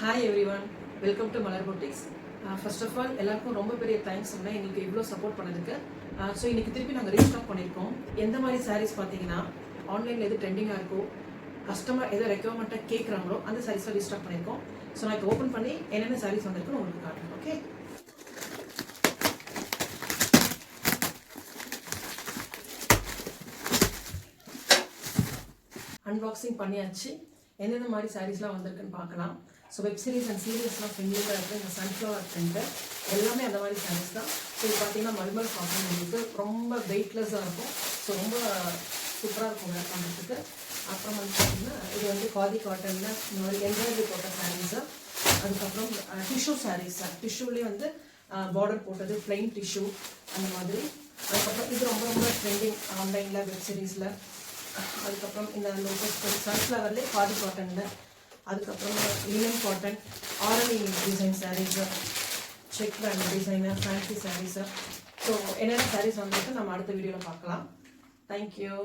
Hi everyone, welcome to Malar boutiques. First of all எல்லாருக்கும் ரொம்ப பெரிய தேங்க்ஸ் சொன்னேன் எங்களுக்கு இவ்வளோ சப்போர்ட் பண்ணதுக்கு. ஸோ இன்றைக்கி திருப்பி நாங்கள் ரீஸ்டாக் பண்ணியிருக்கோம். எந்த மாதிரி சாரீஸ் பார்த்தீங்கன்னா ஆன்லைனில் எது ட்ரெண்டிங்காக இருக்கோ, கஸ்டமர் எதை ரெக்யர்மெண்ட்டாக கேட்குறாங்களோ அந்த சாரீஸில் ரீஸ்டாக் பண்ணியிருக்கோம். ஸோ நான் இப்போ ஓப்பன் பண்ணி என்னென்ன சாரீஸ் வந்திருக்குன்னு உங்களுக்கு காட்டுறேன். ஓகே, அன்பாக்சிங் பண்ணியாச்சு. எந்தெந்த மாதிரி சாரீஸ்லாம் வந்திருக்குன்னு பார்க்கலாம். ஸோ வெப் சீரிஸ் அண்ட் சீரியஸ்லாம் ஃப்ரெண்ட்லியாக இருக்குது. இந்த சன்ஃப்ளவர் பிரிண்ட்டு எல்லாமே அந்த மாதிரி சாரீஸ் தான். ஸோ இது பார்த்தீங்கன்னா மல்மல் காட்டன், உங்களுக்கு ரொம்ப வெயிட்லெஸ்ஸாக இருக்கும். ஸோ ரொம்ப சூப்பராக இருக்கும் வேர் பண்ணுறதுக்கு. அப்புறம் வந்து பார்த்தீங்கன்னா இது வந்து காதி காட்டனில் இந்த மாதிரி எம்ப்ராய்டரி போட்ட சாரீஸு. அதுக்கப்புறம் டிஷ்யூ சாரீஸ், டிஷ்யூலேயே வந்து பார்டர் போட்டது, பிளெயின் டிஷ்யூ அந்த மாதிரி. அதுக்கப்புறம் இது ரொம்ப ரொம்ப ட்ரெண்டிங் ஆன்லைனில் வெப் சீரிஸில். அதுக்கப்புறம் இந்த லோட்டஸ் சன்ஃப்ளவர்லேயே காதி காட்டனில். அதுக்கப்புறம் linen cotton, Arani design sarees, check band design, fancy sarees. So என்னென்ன சாரீஸ் வந்துட்டு நம்ம அடுத்த வீடியோவில் பார்க்கலாம். தேங்க்யூ.